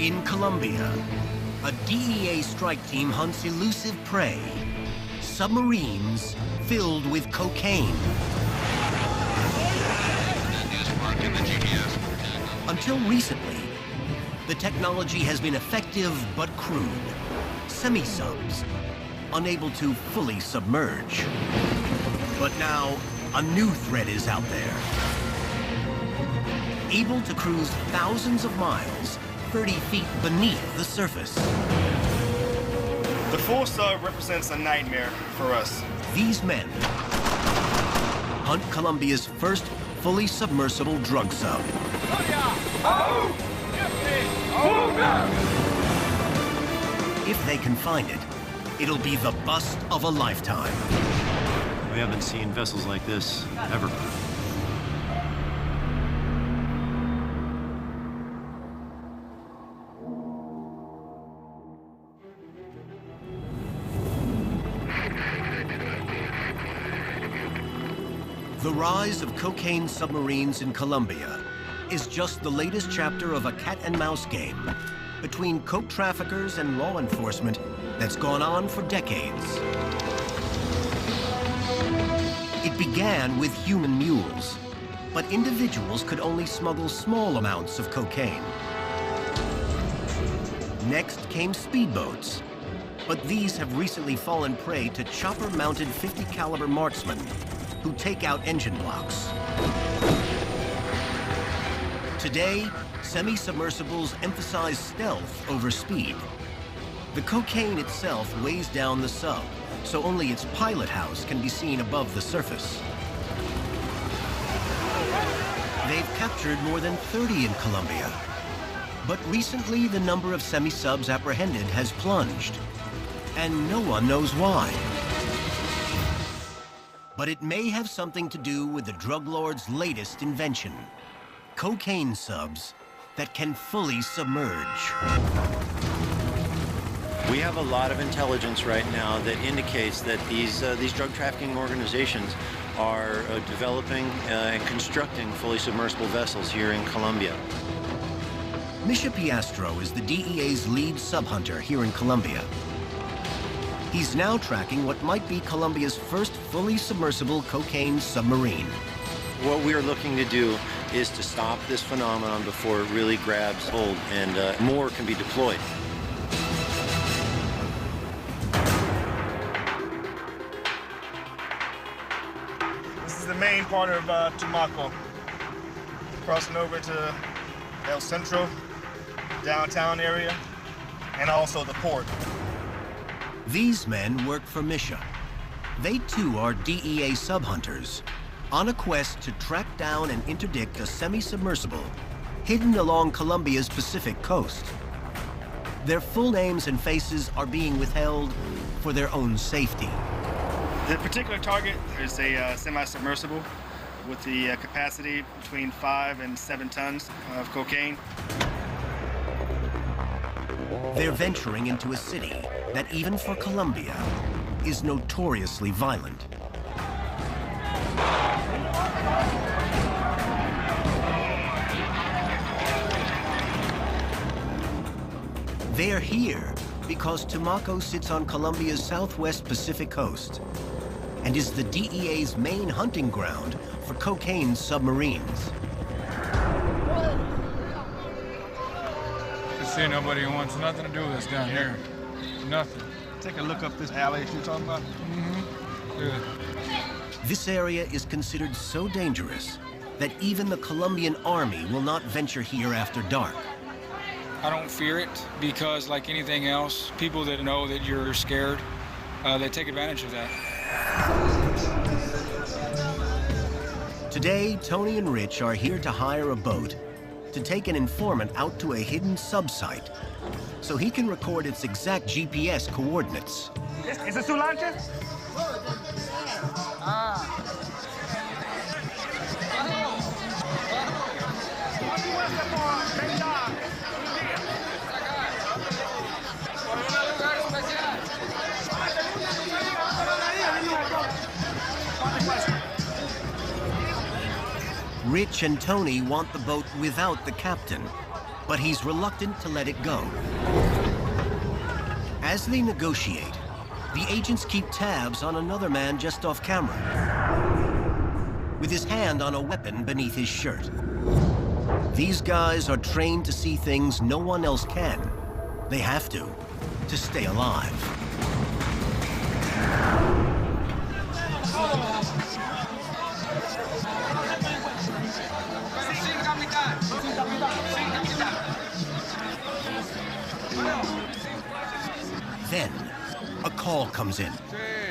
In Colombia, a DEA strike team hunts elusive prey, submarines filled with cocaine. Until recently, the technology has been effective but crude. Semi-subs, unable to fully submerge. But now, a new threat is out there. Able to cruise thousands of miles, 30 feet beneath the surface. The full sub represents a nightmare for us. These men hunt Colombia's first fully submersible drug sub. If they can find it, it'll be the bust of a lifetime. We haven't seen vessels like this ever. The rise of cocaine submarines in Colombia is just the latest chapter of a cat-and-mouse game between coke traffickers and law enforcement that's gone on for decades. It began with human mules, but individuals could only smuggle small amounts of cocaine. Next came speedboats, but these have recently fallen prey to chopper-mounted 50-caliber marksmen who take out engine blocks. Today, semi-submersibles emphasize stealth over speed. The cocaine itself weighs down the sub, so only its pilot house can be seen above the surface. They've captured more than 30 in Colombia. But recently, the number of semi-subs apprehended has plunged, and no one knows why. But it may have something to do with the drug lord's latest invention, cocaine subs that can fully submerge. We have a lot of intelligence right now that indicates that these drug trafficking organizations are developing and constructing fully submersible vessels here in Colombia. Misha Piastro is the DEA's lead sub-hunter here in Colombia. He's now tracking what might be Colombia's first fully submersible cocaine submarine. What we're looking to do is to stop this phenomenon before it really grabs hold and more can be deployed. This is the main part of Tumaco. Crossing over to El Centro, downtown area, and also the port. These men work for Misha. They too are DEA sub-hunters on a quest to track down and interdict a semi-submersible hidden along Colombia's Pacific coast. Their full names and faces are being withheld for their own safety. The particular target is a semi-submersible with the capacity between 5 and 7 tons of cocaine. They're venturing into a city that, even for Colombia, is notoriously violent. They're here because Tumaco sits on Colombia's southwest Pacific coast and is the DEA's main hunting ground for cocaine submarines. See nobody who wants nothing to do with us down here. Nothing. Take a look up this alley you're talking about. Good. This area is considered so dangerous that even the Colombian army will not venture here after dark. I don't fear it because, like anything else, people that know that you're scared, they take advantage of that. Today, Tony and Rich are here to hire a boat to take an informant out to a hidden sub-site so he can record its exact GPS coordinates. Is it su lancha? Rich and Tony want the boat without the captain, but he's reluctant to let it go. As they negotiate, the agents keep tabs on another man just off camera, with his hand on a weapon beneath his shirt. These guys are trained to see things no one else can. They have to stay alive. Then, a call comes in.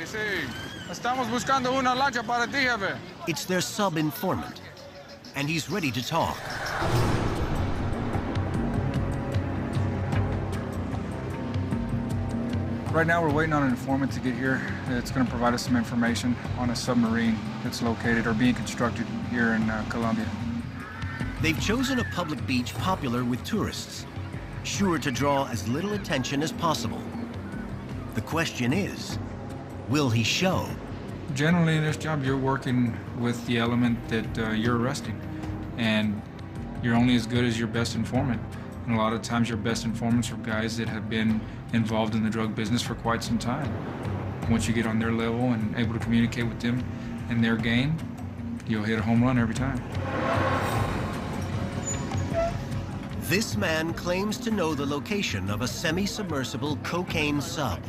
Sí. Estamos buscando una lancha para ti, jefe. It's their sub-informant, and he's ready to talk. Right now, we're waiting on an informant to get here. It's going to provide us some information on a submarine that's located or being constructed here in Colombia. They've chosen a public beach popular with tourists, sure to draw as little attention as possible. The question is, will he show? Generally, in this job, you're working with the element that you're arresting, and you're only as good as your best informant. And a lot of times, your best informants are guys that have been involved in the drug business for quite some time. Once you get on their level and able to communicate with them in their game, you'll hit a home run every time. This man claims to know the location of a semi-submersible cocaine sub.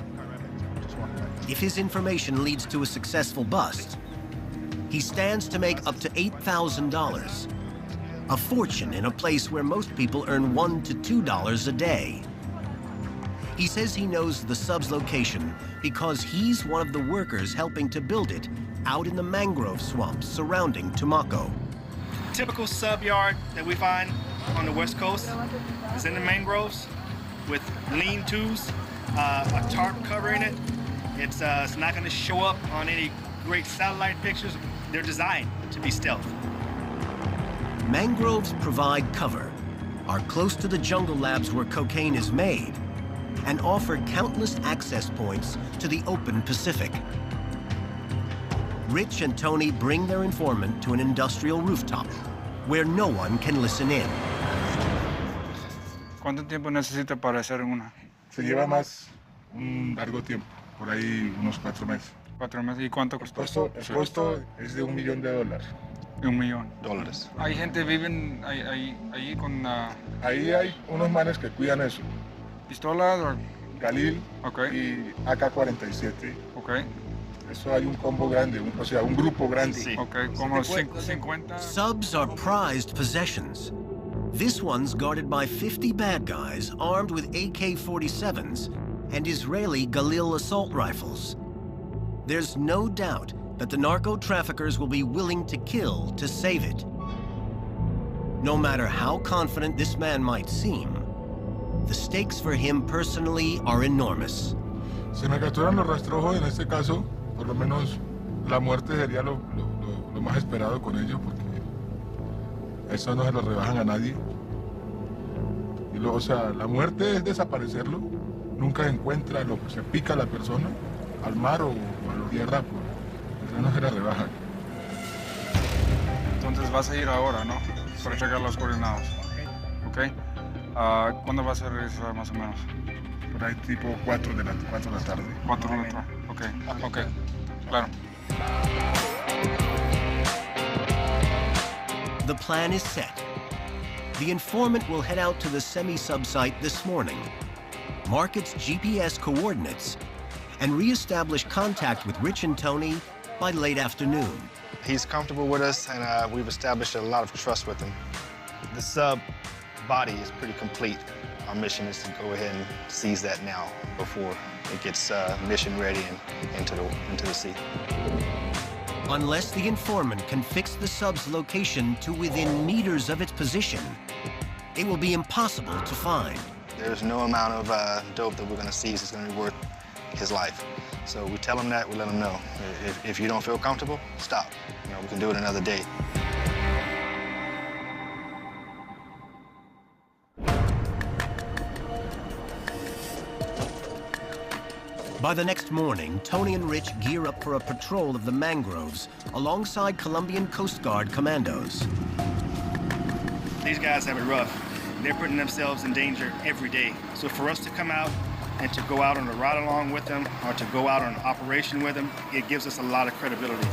If his information leads to a successful bust, he stands to make up to $8,000, a fortune in a place where most people earn $1 to $2 a day. He says he knows the sub's location because he's one of the workers helping to build it out in the mangrove swamps surrounding Tumaco. Typical sub yard that we find on the West Coast is in the mangroves with lean-tos, a tarp covering it. It's not going to show up on any great satellite pictures. They're designed to be stealth. Mangroves provide cover, are close to the jungle labs where cocaine is made, and offer countless access points to the open Pacific. Rich and Tony bring their informant to an industrial rooftop where no one can listen in. ¿Cuánto tiempo necesita para hacer una? Se lleva más un largo tiempo, por ahí unos 4 meses. 4 meses. ¿Y cuánto costó? El costo es de $1 millón. $1 millón. ¿Hay gente viven ahí con Ahí hay unos manes que cuidan eso. pistolas o...? Galil Okay. y AK-47. Okay. Eso hay un combo grande, o sea, un grupo grande. Sí. Okay, como 50. Subs are prized possessions. This one's guarded by 50 bad guys armed with AK-47s and Israeli Galil assault rifles. There's no doubt that the narco-traffickers will be willing to kill to save it. No matter how confident this man might seem, the stakes for him personally are enormous. Si me capturan los rastrojos, en este caso, por lo menos la muerte sería lo más esperado con ellos, porque eso no se lo rebajan a nadie. Y o sea, la muerte es desaparecerlo, nunca se encuentra, se pica a la persona, al mar o a la tierra, pues, eso no se la rebajan. Entonces vas a ir ahora, ¿no? Para checar las coordenadas. Ok. ¿Cuándo vas a regresar más o menos? Por ahí tipo 4 de la tarde. 4 de la tarde. Ok. Claro. The plan is set. The informant will head out to the semi-sub site this morning, mark its GPS coordinates, and re-establish contact with Rich and Tony by late afternoon. He's comfortable with us, and we've established a lot of trust with him. The sub body is pretty complete. Our mission is to go ahead and seize that now before it gets mission ready and into the sea. Unless the informant can fix the sub's location to within meters of its position, it will be impossible to find. There's no amount of dope that we're going to seize is going to be worth his life. So we tell him that, we let him know. If you don't feel comfortable, stop. You know, we can do it another day. By the next morning, Tony and Rich gear up for a patrol of the mangroves alongside Colombian Coast Guard commandos. These guys have it rough. they're putting themselves in danger every day. So for us to come out and to go out on a ride along with them or to go out on an operation with them, it gives us a lot of credibility.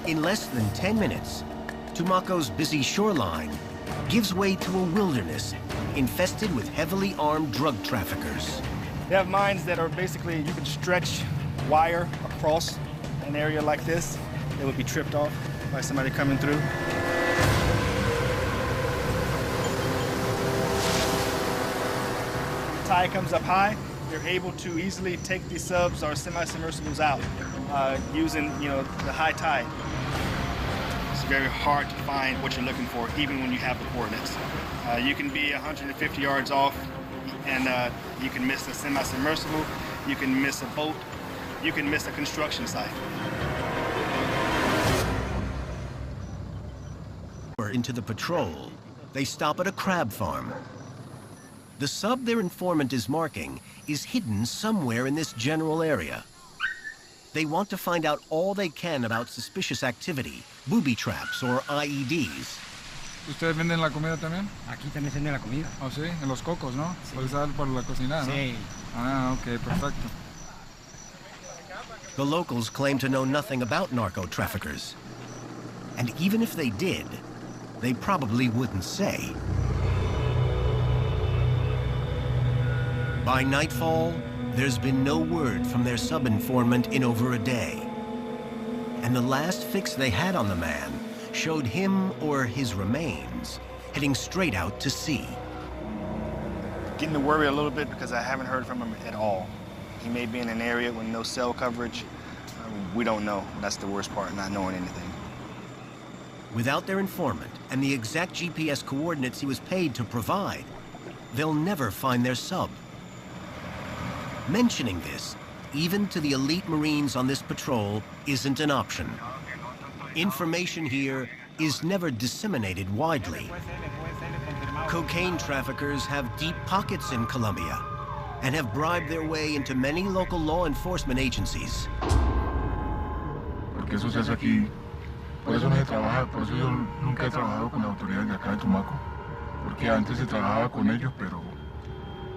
In less than 10 minutes, Tumaco's busy shoreline gives way to a wilderness infested with heavily armed drug traffickers. They have mines that are basically, you can stretch wire across an area like this. It would be tripped off by somebody coming through. The tide comes up high, they're able to easily take these subs or semi-submersibles out using, the high tide. It's very hard to find what you're looking for, even when you have the coordinates. You can be 150 yards off, and you can miss a semi-submersible, you can miss a boat, you can miss a construction site. Into the patrol, they stop at a crab farm. The sub their informant is marking is hidden somewhere in this general area. They want to find out all they can about suspicious activity, booby traps, or IEDs. ¿Ustedes venden la comida también? Aquí también se vende la comida. Oh, sí, en los cocos, ¿no? Sí. Por usar para la cocinada, ¿no? Sí. Ah, ok, perfecto. The locals claim to know nothing about narco traffickers. And even if they did, they probably wouldn't say. By nightfall, there's been no word from their sub-informant in over a day. And the last fix they had on the man showed him or his remains heading straight out to sea. Getting to worry a little bit because I haven't heard from him at all. He may be in an area with no cell coverage. We don't know. That's the worst part, not knowing anything. Without their informant and the exact GPS coordinates he was paid to provide, they'll never find their sub. Mentioning this, even to the elite Marines on this patrol, isn't an option. Information here is never disseminated widely. Cocaine traffickers have deep pockets in Colombia and have bribed their way into many local law enforcement agencies. Porque eso se hace aquí. Por eso no se trabaja, por eso yo nunca he trabajado con las autoridades de acá de Tumaco. Porque antes se trabajaba con ellos, pero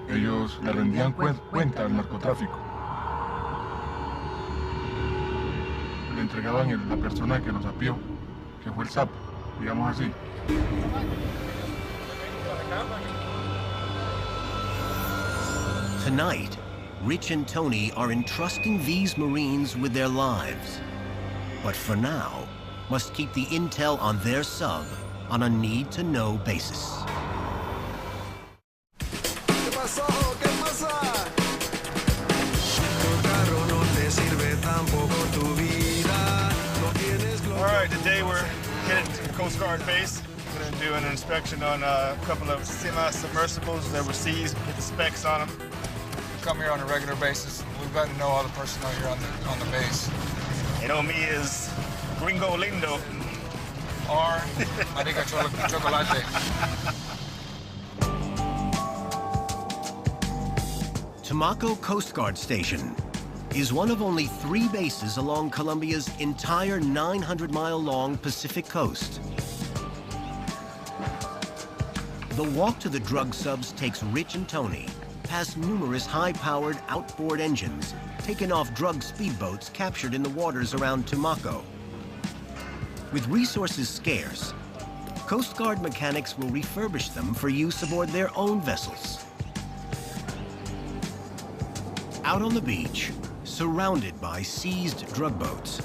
ellos le rendían cuenta al narcotráfico. Le entregaban la persona que los apió, que fue el sapo, digamos así. Tonight, Rich and Tony are entrusting these Marines with their lives. But for now, must keep the intel on their sub on a need-to-know basis. All right, today we're headed to the Coast Guard base. We're going to do an inspection on a couple of semi-submersibles that were seized, get the specs on them. We come here on a regular basis. We've gotten to know all the personnel here on the base. You know me as Gringo Lindo. Or Marica Chocolate. Tumaco Coast Guard Station is one of only 3 bases along Colombia's entire 900-mile-long Pacific coast. The walk to the drug subs takes Rich and Tony past numerous high-powered outboard engines taken off drug speedboats captured in the waters around Tumaco. With resources scarce, Coast Guard mechanics will refurbish them for use aboard their own vessels. Out on the beach, surrounded by seized drug boats,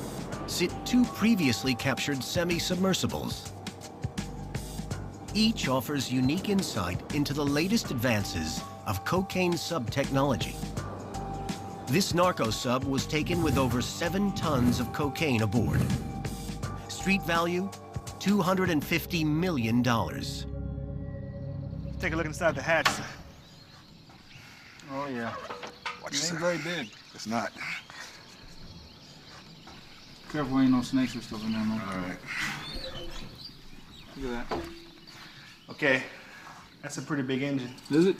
sit 2 previously captured semi-submersibles. Each offers unique insight into the latest advances of cocaine sub-technology. This narco sub was taken with over 7 tons of cocaine aboard. Street value, $250 million. Take a look inside the hatch. Oh, yeah. Watch It ain't very big. It's not. Careful, ain't no snakes or stuff in there, man. All right. Look at that. Okay, that's a pretty big engine. Is it?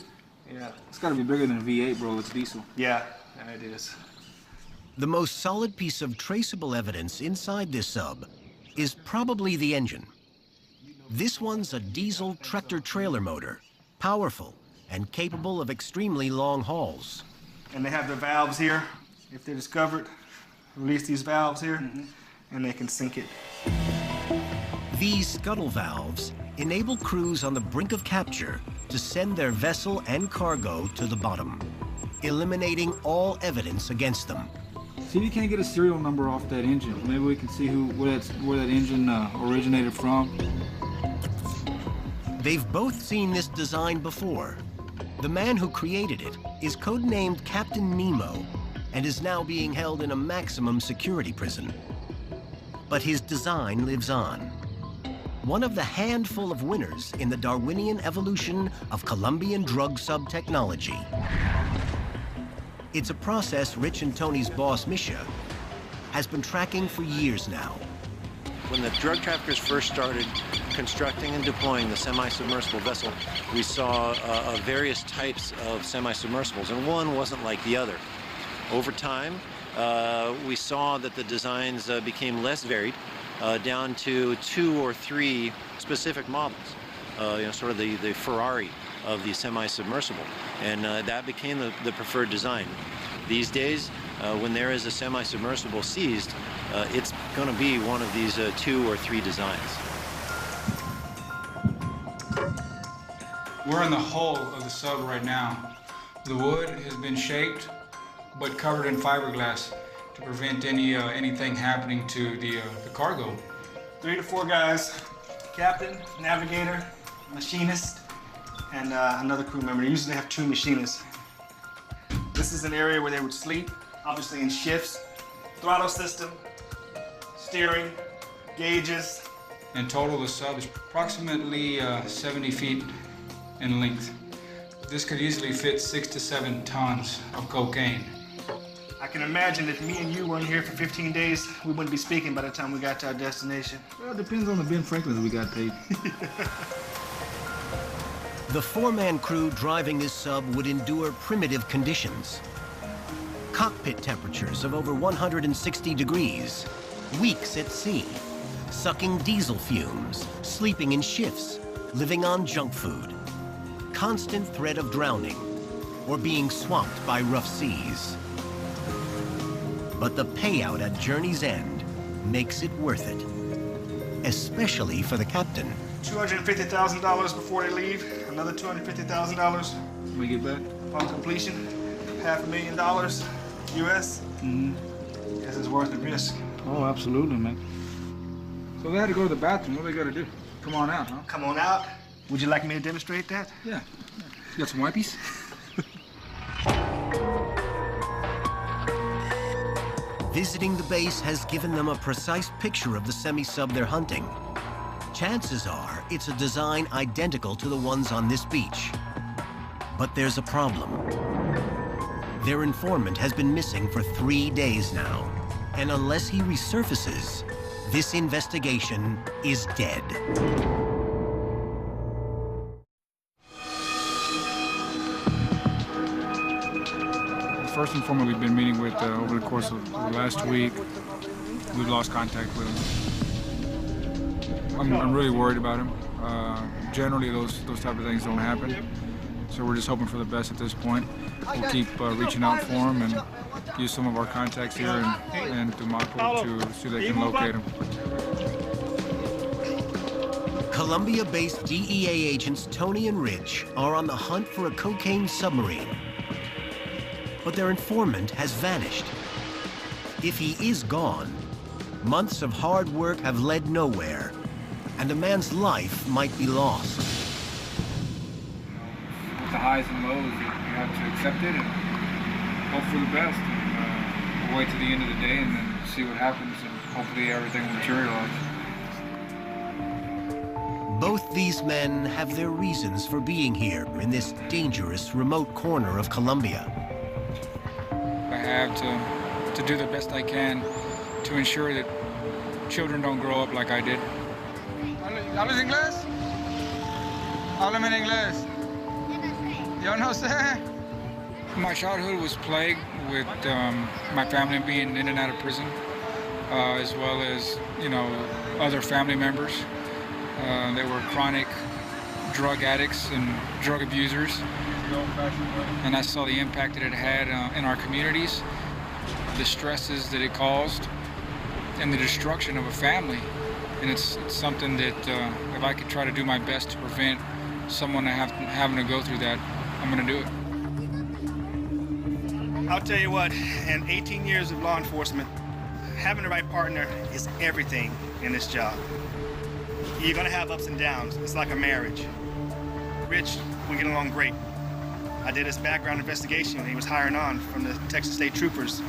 Yeah. It's gotta be bigger than a V8, bro. It's diesel. Yeah, it is. The most solid piece of traceable evidence inside this sub is probably the engine. This one's a diesel tractor-trailer motor, powerful and capable of extremely long hauls. And they have their valves here. If they're discovered, release these valves here, and they can sink it. These scuttle valves enable crews on the brink of capture to send their vessel and cargo to the bottom, eliminating all evidence against them. See if you can't get a serial number off that engine. Maybe we can see where that engine originated from. They've both seen this design before. The man who created it is codenamed Captain Nemo and is now being held in a maximum security prison. But his design lives on. One of the handful of winners in the Darwinian evolution of Colombian drug sub-technology. It's a process Rich and Tony's boss, Misha, has been tracking for years now. When the drug traffickers first started constructing and deploying the semi-submersible vessel, we saw various types of semi-submersibles, and one wasn't like the other. Over time, we saw that the designs became less varied, down to 2 or 3 specific models, sort of the Ferrari of the semi-submersible, and that became the preferred design. These days, when there is a semi-submersible seized, it's going to be one of these 2 or 3 designs. We're in the hull of the sub right now. The wood has been shaped, but covered in fiberglass to prevent anything happening to the cargo. 3 to 4 guys, captain, navigator, machinist, and another crew member. They usually have 2 machinists. This is an area where they would sleep, obviously in shifts. Throttle system, steering, gauges. In total, the sub is approximately 70 feet in length. This could easily fit 6 to 7 tons of cocaine. I can imagine if me and you weren't here for 15 days, we wouldn't be speaking by the time we got to our destination. Well, it depends on the Ben Franklins we got paid. The 4-man crew driving this sub would endure primitive conditions. Cockpit temperatures of over 160 degrees, weeks at sea, sucking diesel fumes, sleeping in shifts, living on junk food, constant threat of drowning, or being swamped by rough seas. But the payout at journey's end makes it worth it, especially for the captain. $250,000 before they leave, another $250,000 When we get back? upon completion, $500,000 US. Guess it's worth the risk. Oh, absolutely, man. So they had to go to the bathroom. What do they got to do? Come on out, huh? Come on out. Would you like me to demonstrate that? Yeah. You got some wipies? Visiting the base has given them a precise picture of the semi-sub they're hunting. Chances are it's a design identical to the ones on this beach. But there's a problem. Their informant has been missing for 3 days now, and unless he resurfaces, this investigation is dead. The first informant we've been meeting with over the course of the last week, we've lost contact with him. I'm really worried about him. Generally, those type of things don't happen. So we're just hoping for the best at this point. We'll keep reaching out for him and use some of our contacts here and through Mako to see if they can locate him. Columbia-based DEA agents Tony and Rich are on the hunt for a cocaine submarine. But their informant has vanished. If he is gone, months of hard work have led nowhere, and a man's life might be lost. With the highs and lows, you have to accept it and hope for the best. And, we'll wait to the end of the day and then see what happens, and hopefully everything will materialize. Both these men have their reasons for being here in this dangerous, remote corner of Colombia. I have to do the best I can to ensure that children don't grow up like I did. ¿Hablas inglés? Háblame en inglés. Yo no sé. My childhood was plagued with my family being in and out of prison, as well as, other family members. They were chronic drug addicts and drug abusers. And I saw the impact that it had in our communities, the stresses that it caused, and the destruction of a family. And it's something that if I could try to do my best to prevent someone having to go through that, I'm going to do it. I'll tell you what, in 18 years of law enforcement, having the right partner is everything in this job. You're going to have ups and downs. It's like a marriage. Rich, we get along great. I did his background investigation when he was hiring on from the Texas State Troopers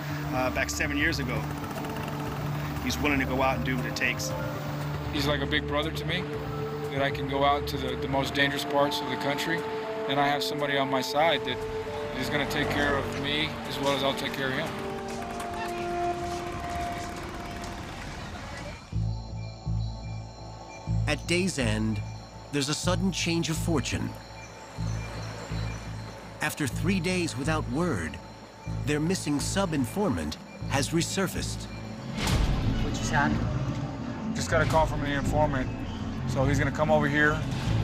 back 7 years ago. He's willing to go out and do what it takes. He's like a big brother to me, that I can go out to the most dangerous parts of the country, and I have somebody on my side that is going to take care of me as well as I'll take care of him. At day's end, there's a sudden change of fortune. After 3 days without word, their missing sub-informant has resurfaced. Just got a call from the informant, so he's going to come over here.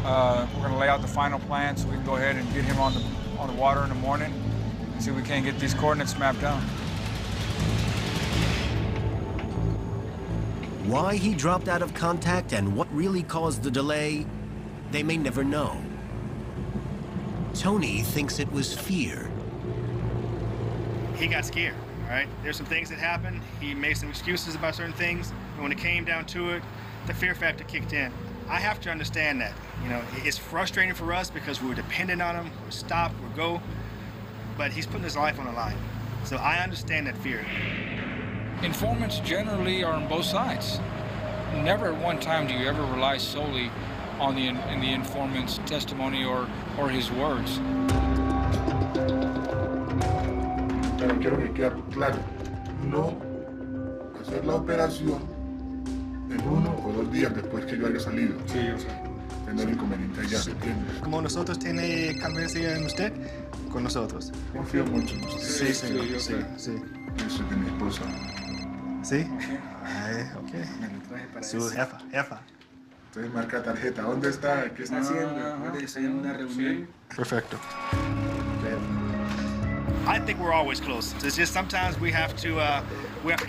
We're going to lay out the final plan so we can go ahead and get him on the water in the morning and see if we can get these coordinates mapped down. Why he dropped out of contact and what really caused the delay, they may never know. Tony thinks it was fear. He got scared, all right? There's some things that happened. He made some excuses about certain things. And when it came down to it, the fear factor kicked in. I have to understand that. You know, it's frustrating for us because we were dependent on him. We're stop, we're go. But he's putting his life on the line. So I understand that fear. Informants generally are on both sides. Never at one time do you ever rely solely on the informant's testimony or his words. Pero quiero que quede claro, no hacer la operación en 1 o 2 días después que yo haya salido. Sí, yo sé. Tener inconvenientes ya, ¿se entiende? Como nosotros tiene confianza en usted, con nosotros. Confío mucho en usted. Sí, señor. Sí, sí. Yo soy de mi esposa. ¿Sí? Ok. Su jefa. Entonces marca tarjeta. ¿Dónde está? ¿Qué está haciendo? Estoy en una reunión. Perfecto. I think we're always close. It's just sometimes we have to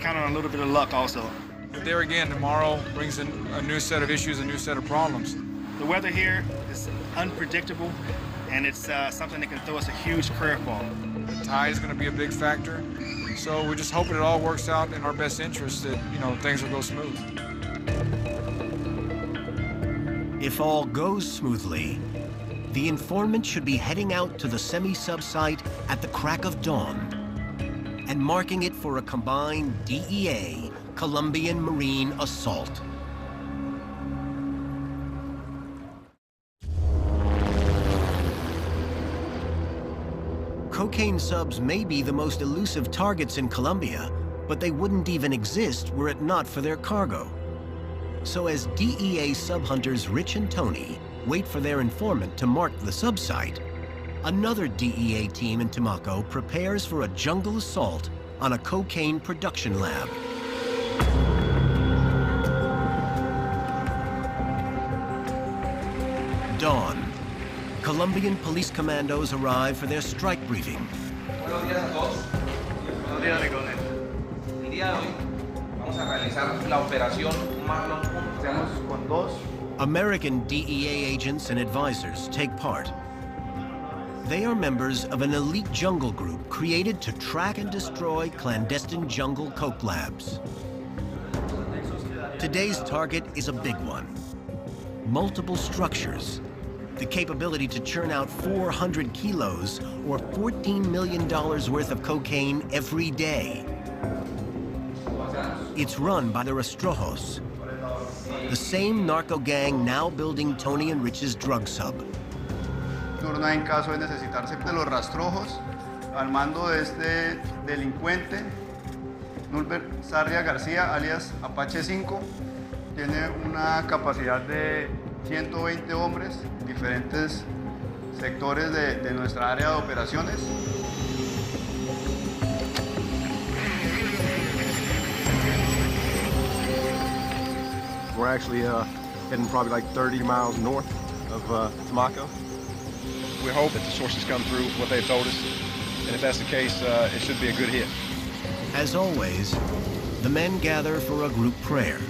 count on a little bit of luck also. But there again, tomorrow brings in a new set of issues, a new set of problems. The weather here is unpredictable, and it's something that can throw us a huge curveball. The tide is going to be a big factor. So we're just hoping it all works out in our best interest, that, you know, things will go smooth. If all goes smoothly, the informant should be heading out to the semi-sub site at the crack of dawn and marking it for a combined DEA Colombian Marine assault. Cocaine subs may be the most elusive targets in Colombia, but they wouldn't even exist were it not for their cargo. So as DEA sub-hunters Rich and Tony wait for their informant to mark the sub-site, another DEA team in Tumaco prepares for a jungle assault on a cocaine production lab. Dawn. Colombian police commandos arrive for their strike briefing. Buenos días a todos. Buenos días, Nicolás. El día de hoy vamos a realizar la operación Marlon 1. Estamos con 2. American DEA agents and advisors take part. They are members of an elite jungle group created to track and destroy clandestine jungle coke labs. Today's target is a big one. Multiple structures, the capability to churn out 400 kilos or $14 million worth of cocaine every day. It's run by the Rastrojos, the same narco gang now building Tony and Rich's drug sub. Turno en caso de necesitarse de los rastrojos al mando de este delincuente, Nulbert Sarria García, alias Apache 5, tiene una capacidad de 120 hombres, diferentes sectores de nuestra área de operaciones. We're actually heading probably like 30 miles north of Tumaco. We hope that the sources come through what they've told us, and if that's the case, it should be a good hit. As always, the men gather for a group prayer.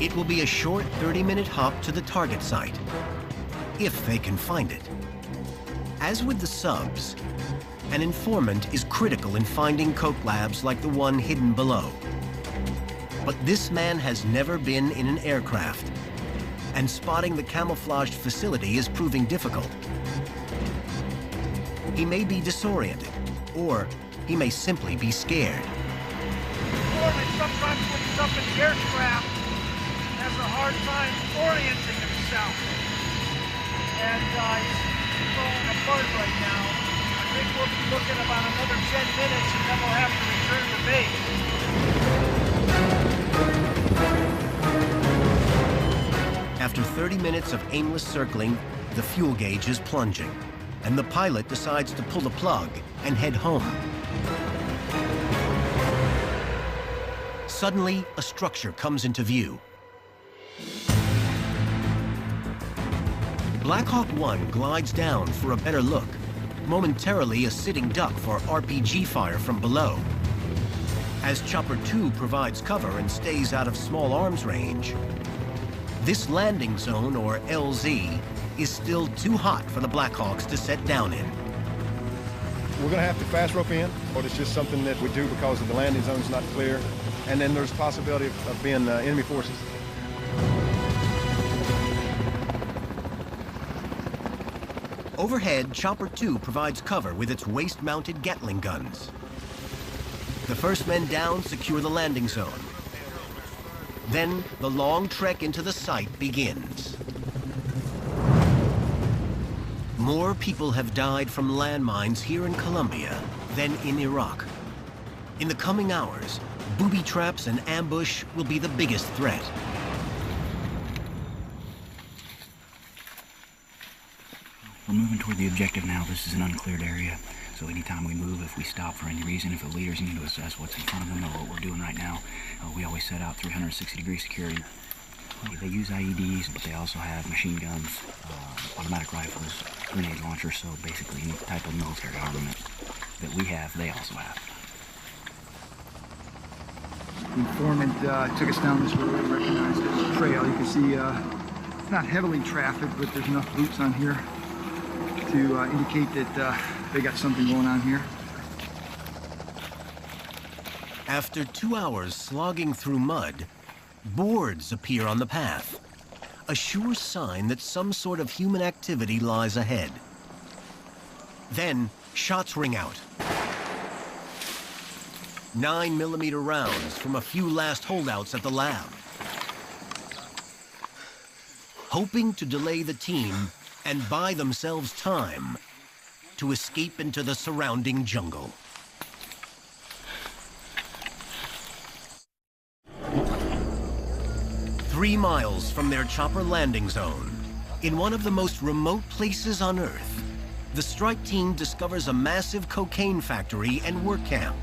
It will be a short 30-minute hop to the target site, if they can find it. As with the subs, an informant is critical in finding coke labs like the one hidden below. But this man has never been in an aircraft, and spotting the camouflaged facility is proving difficult. He may be disoriented, or he may simply be scared. Sometimes when he's up in the aircraft, has a hard time orienting himself. And he's falling apart right now. I think we'll be looking about another 10 minutes and then we'll have to return to base. After 30 minutes of aimless circling, the fuel gauge is plunging, and the pilot decides to pull the plug and head home. Suddenly, a structure comes into view. Black Hawk 1 glides down for a better look, momentarily a sitting duck for RPG fire from below. As Chopper 2 provides cover and stays out of small arms range, this landing zone, or LZ, is still too hot for the Black Hawks to set down in. We're going to have to fast rope in, but it's just something that we do because the landing zone's not clear, and then there's a possibility of being enemy forces. Overhead, Chopper 2 provides cover with its waist-mounted Gatling guns. The first men down secure the landing zone. Then, the long trek into the site begins. More people have died from landmines here in Colombia than in Iraq. In the coming hours, booby traps and ambush will be the biggest threat. We're moving toward the objective now. This is an uncleared area, so anytime we move, if we stop for any reason, if the leaders need to assess what's in front of them or what we're doing right now, we always set out 360-degree security. They use IEDs, but they also have machine guns, automatic rifles, grenade launchers, so basically any type of military armament that we have, they also have. The informant took us down this road and recognized the trail. You can see it's not heavily trafficked, but there's enough boots on here to indicate that they got something going on here. After 2 hours slogging through mud, boards appear on the path, a sure sign that some sort of human activity lies ahead. Then, shots ring out. 9mm rounds from a few last holdouts at the lab. Hoping to delay the team and buy themselves time to escape into the surrounding jungle. Three miles from their chopper landing zone, in one of the most remote places on Earth, the strike team discovers a massive cocaine factory and work camp.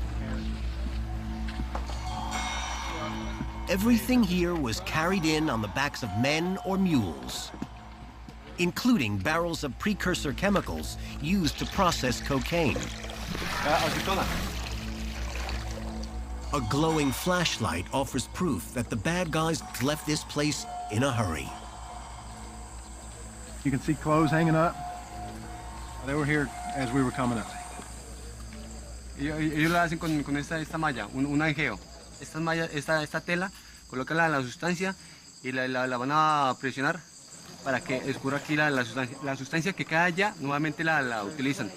Everything here was carried in on the backs of men or mules, including barrels of precursor chemicals used to process cocaine. A glowing flashlight offers proof that the bad guys left this place in a hurry. You can see clothes hanging up. They were here as we were coming up. Ellos lo hacen con esta malla, un angeo. Esta malla, esta tela, colocan la sustancia y la van a presionar para que escurra aquí la sustancia. La sustancia que cae allá, nuevamente la utilizan.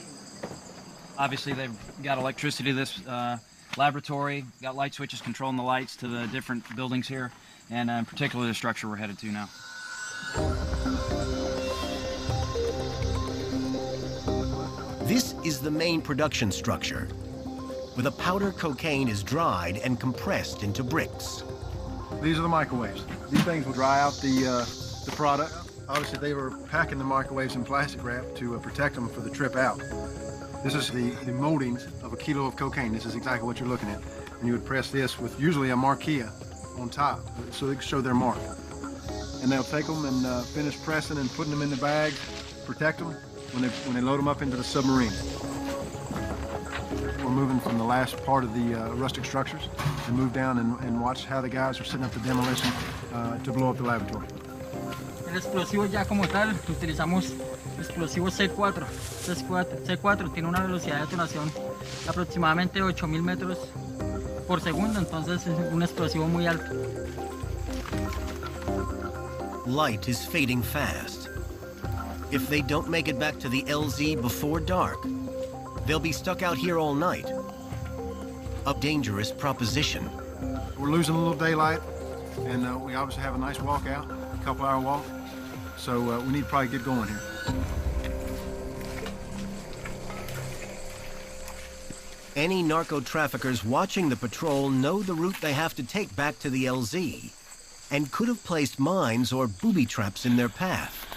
Obviously, they've got electricity to this laboratory, got light switches controlling the lights to the different buildings here, and in particular the structure we're headed to now. This is the main production structure, where the powder cocaine is dried and compressed into bricks. These are the microwaves. These things will dry out the product. Obviously, they were packing the microwaves in plastic wrap to protect them for the trip out. This is the moldings of a kilo of cocaine. This is exactly what you're looking at. And you would press this with usually a marquilla on top, so they can show their mark. And they'll take them and finish pressing and putting them in the bags, protect them when they load them up into the submarine. We're moving from the last part of the rustic structures and move down and watch how the guys are setting up the demolition to blow up the laboratory. El explosivo ya como tal, utilizamos explosivo C4. C4 tiene una velocidad de detonación de aproximadamente 8.000 metros por segundo, entonces es un explosivo muy alto. Light is fading fast. If they don't make it back to the LZ before dark, they'll be stuck out here all night. A dangerous proposition. We're losing a little daylight, and we obviously have a nice walk out, a couple-hour walk. So we need to probably get going here. Any narco-traffickers watching the patrol know the route they have to take back to the LZ, and could have placed mines or booby traps in their path.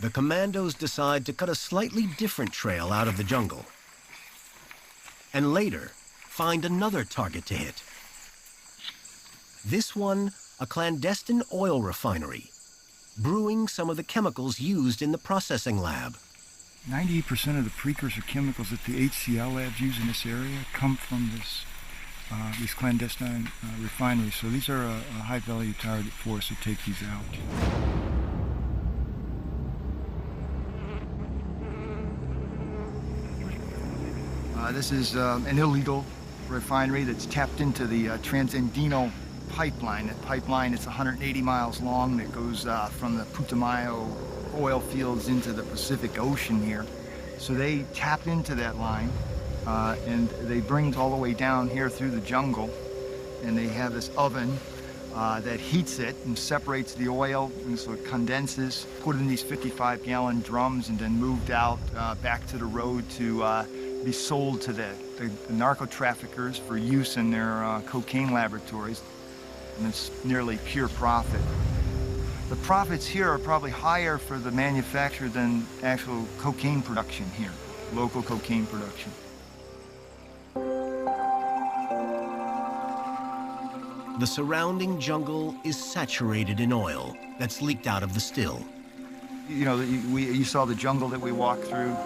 The commandos decide to cut a slightly different trail out of the jungle, and later find another target to hit. This one, a clandestine oil refinery, brewing some of the chemicals used in the processing lab. 98% of the precursor chemicals that the HCl labs use in this area come from these clandestine refineries. So these are a high-value target for us to take these out. This is an illegal refinery that's tapped into the Transandino pipeline. That pipeline is 180 miles long that goes from the Putumayo oil fields into the Pacific Ocean here. So they tap into that line and they bring it all the way down here through the jungle, and they have this oven that heats it and separates the oil, and so it condenses, put in these 55-gallon drums, and then moved out back to the road to be sold to the narco traffickers for use in their cocaine laboratories. And it's nearly pure profit. The profits here are probably higher for the manufacturer than actual cocaine production here, local cocaine production. The surrounding jungle is saturated in oil that's leaked out of the still. You know, you saw the jungle that we walked through,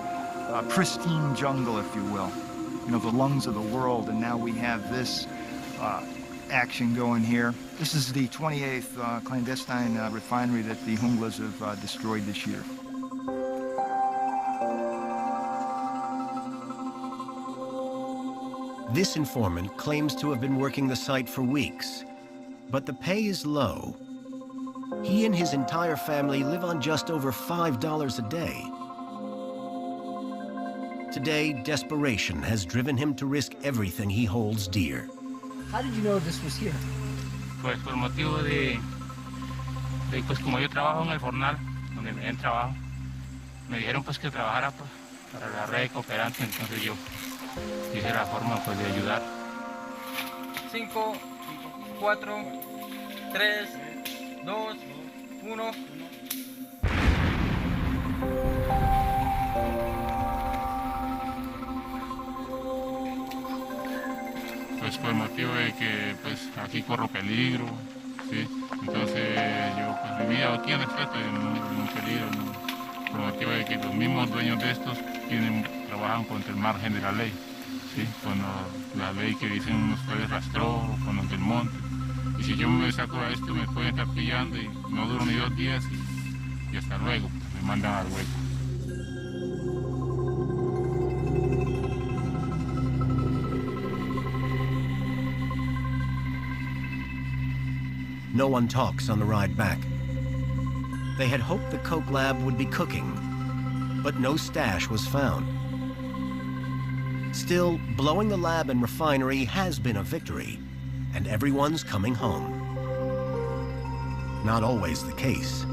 pristine jungle, if you will. You know, the lungs of the world, and now we have this action going here. This is the 28th clandestine refinery that the Junglas have destroyed this year. This informant claims to have been working the site for weeks, but the pay is low. He and his entire family live on just over $5 a day. Today, desperation has driven him to risk everything he holds dear. How did you know this was here? Pues por motivo de pues como yo trabajo en el jornal, donde me den trabajo, me dijeron pues que trabajara pues para la red de cooperantes, entonces yo hice la forma pues de ayudar. 5, 4, 3, 2, 1. Pues por motivo de que pues aquí corro peligro, ¿sí? Entonces yo pues mi vida aquí en el estado en un peligro, ¿no? Por motivo de que los mismos dueños de estos trabajan contra el margen de la ley, ¿sí? Con la ley que dicen unos pueblos rastrojos, con los del monte. Y si yo me saco a esto me pueden estar pillando y no duro ni 2 días y hasta luego, me mandan al hueco. No one talks on the ride back. They had hoped the coke lab would be cooking, but no stash was found. Still, blowing the lab and refinery has been a victory, and everyone's coming home. not always the case.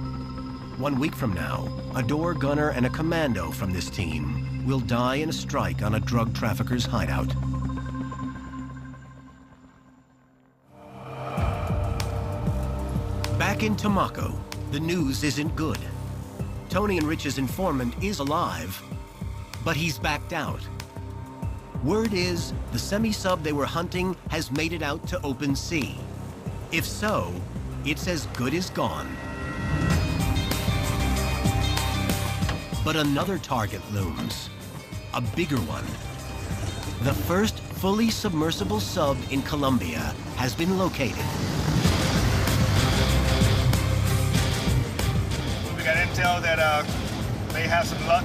1 week from now, a door gunner and a commando from this team will die in a strike on a drug trafficker's hideout. Back in Tumaco, the news isn't good. Tony and Rich's informant is alive, but he's backed out. Word is the semi-sub they were hunting has made it out to open sea. If so, it's as good as gone. But another target looms, a bigger one. The first fully submersible sub in Colombia has been located. We got intel that may have some luck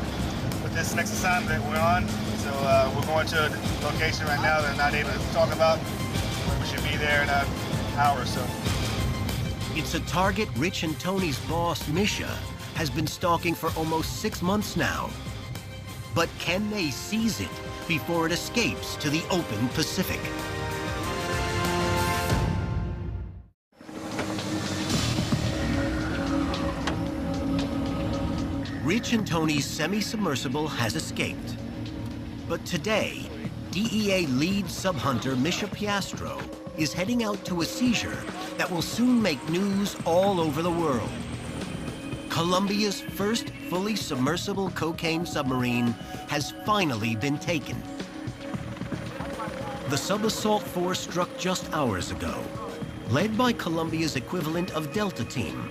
with this next assignment that we're on. So we're going to a location right now that I'm not able to talk about. We should be there in an hour or so. It's a target Rich and Tony's boss, Misha, has been stalking for almost 6 months now. But can they seize it before it escapes to the open Pacific? Rich and Tony's semi-submersible has escaped. But today, DEA lead sub-hunter Misha Piastro is heading out to a seizure that will soon make news all over the world. Colombia's first fully submersible cocaine submarine has finally been taken. The sub-assault force struck just hours ago, led by Colombia's equivalent of Delta Team,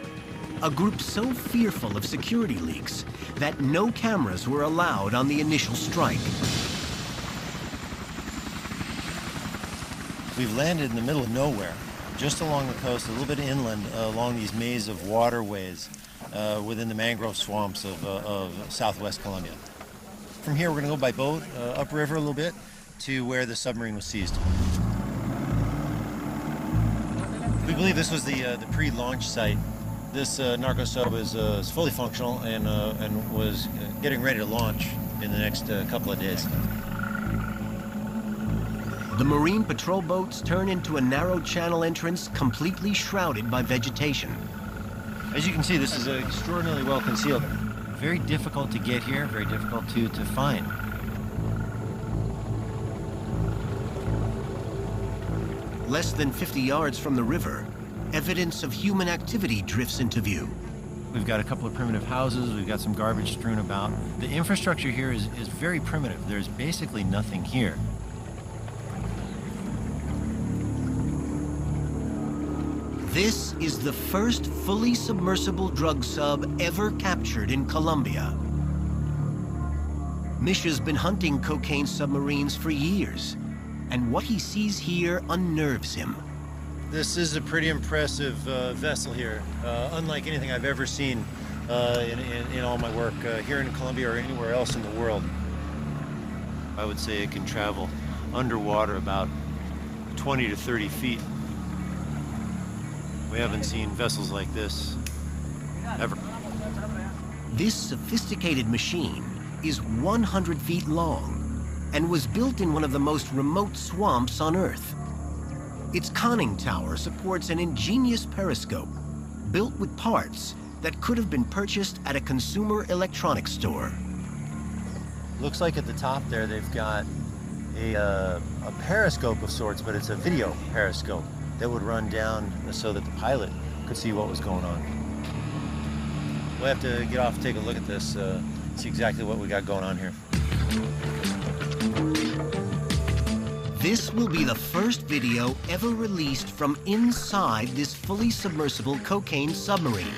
a group so fearful of security leaks that no cameras were allowed on the initial strike. We've landed in the middle of nowhere, just along the coast, a little bit inland, along these maze of waterways within the mangrove swamps of southwest Colombia. From here, we're going to go by boat upriver a little bit to where the submarine was seized. We believe this was the pre-launch site. This narco sub is fully functional and was getting ready to launch in the next couple of days. The Marine patrol boats turn into a narrow channel entrance completely shrouded by vegetation. As you can see, this is extraordinarily well concealed. Very difficult to get here, very difficult to find. Less than 50 yards from the river, evidence of human activity drifts into view. We've got a couple of primitive houses, we've got some garbage strewn about. The infrastructure here is very primitive. There's basically nothing here. This is the first fully submersible drug sub ever captured in Colombia. Misha's been hunting cocaine submarines for years, and what he sees here unnerves him. This is a pretty impressive vessel here, unlike anything I've ever seen in all my work here in Colombia or anywhere else in the world. I would say it can travel underwater about 20 to 30 feet. We haven't seen vessels like this ever. This sophisticated machine is 100 feet long and was built in one of the most remote swamps on Earth. Its conning tower supports an ingenious periscope built with parts that could have been purchased at a consumer electronics store. Looks like at the top there they've got a periscope of sorts, but it's a video periscope that would run down so that the pilot could see what was going on. We'll have to get off and take a look at this, see exactly what we got going on here. This will be the first video ever released from inside this fully submersible cocaine submarine.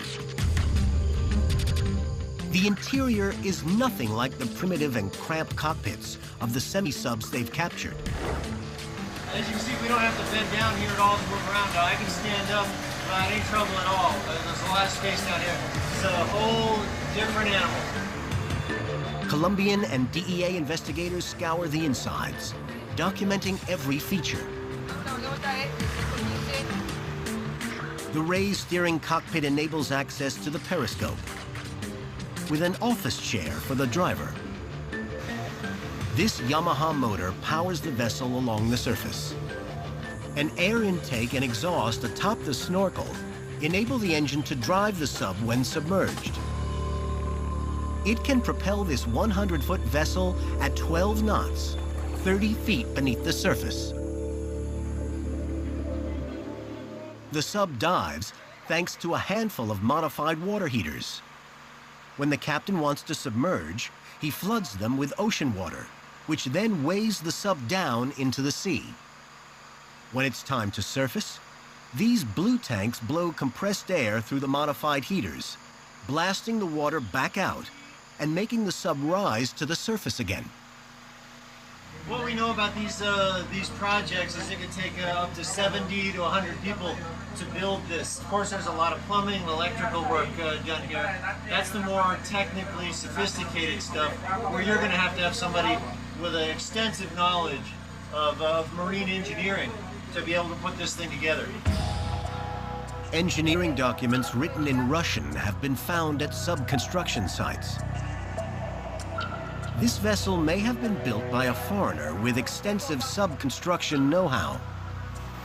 The interior is nothing like the primitive and cramped cockpits of the semi-subs they've captured. As you can see, we don't have to bend down here at all to move around. I can stand up without any trouble at all. There's a lot of space down here. It's a whole different animal. Colombian and DEA investigators scour the insides, documenting every feature. The raised steering cockpit enables access to the periscope, with an office chair for the driver. This Yamaha motor powers the vessel along the surface. An air intake and exhaust atop the snorkel enable the engine to drive the sub when submerged. It can propel this 100-foot vessel at 12 knots, 30 feet beneath the surface. The sub dives thanks to a handful of modified water heaters. When the captain wants to submerge, he floods them with ocean water, which then weighs the sub down into the sea. When it's time to surface, these blue tanks blow compressed air through the modified heaters, blasting the water back out and making the sub rise to the surface again. What we know about these projects is it could take up to 70 to 100 people to build this. Of course, there's a lot of plumbing and electrical work done here. That's the more technically sophisticated stuff, where you're going to have somebody with an extensive knowledge of marine engineering to be able to put this thing together. Engineering documents written in Russian have been found at sub-construction sites. This vessel may have been built by a foreigner with extensive sub-construction know-how.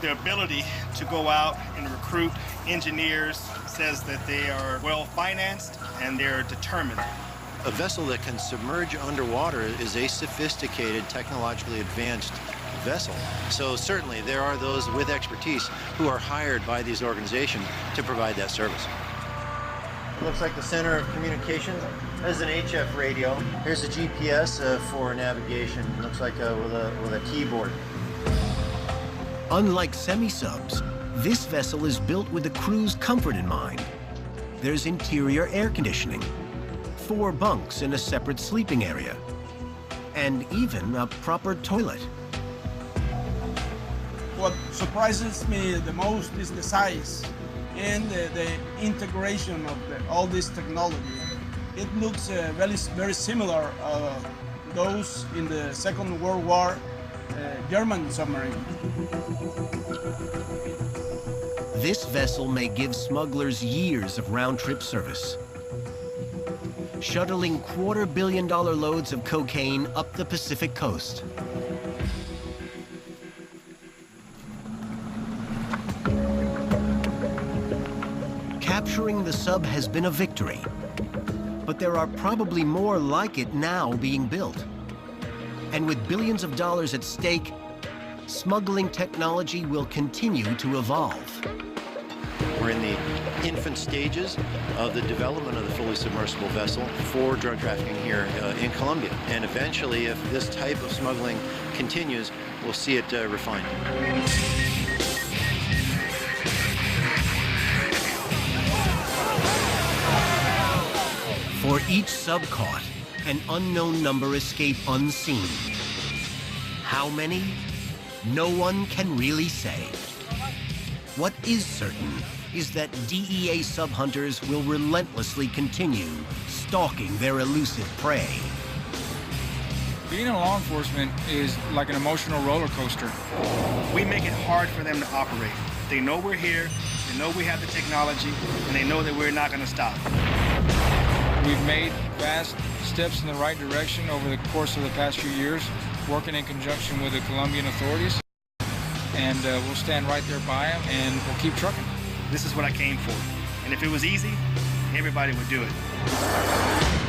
Their ability to go out and recruit engineers says that they are well-financed and they're determined. A vessel that can submerge underwater is a sophisticated, technologically advanced vessel. So certainly there are those with expertise who are hired by these organizations to provide that service. It looks like the center of communication. There's an HF radio. Here's a GPS for navigation. It looks like with a keyboard. Unlike semi-subs, this vessel is built with the crew's comfort in mind. There's interior air conditioning, 4 bunks in a separate sleeping area, and even a proper toilet. What surprises me the most is the size and the integration of all this technology. It looks very similar those in the Second World War German submarine. This vessel may give smugglers years of round-trip service, shuttling $250 million loads of cocaine up the Pacific coast. Capturing the sub has been a victory, but there are probably more like it now being built. And with billions of dollars at stake, smuggling technology will continue to evolve. We're in the infant stages of the development of the fully submersible vessel for drug trafficking here in Colombia. And eventually, if this type of smuggling continues, we'll see it refined. For each sub caught, an unknown number escape unseen. How many? No one can really say. What is certain is that DEA sub-hunters will relentlessly continue stalking their elusive prey. Being in law enforcement is like an emotional roller coaster. We make it hard for them to operate. They know we're here, they know we have the technology, and they know that we're not going to stop. We've made vast steps in the right direction over the course of the past few years, working in conjunction with the Colombian authorities. And we'll stand right there by them, and we'll keep trucking. This is what I came for. And if it was easy, everybody would do it.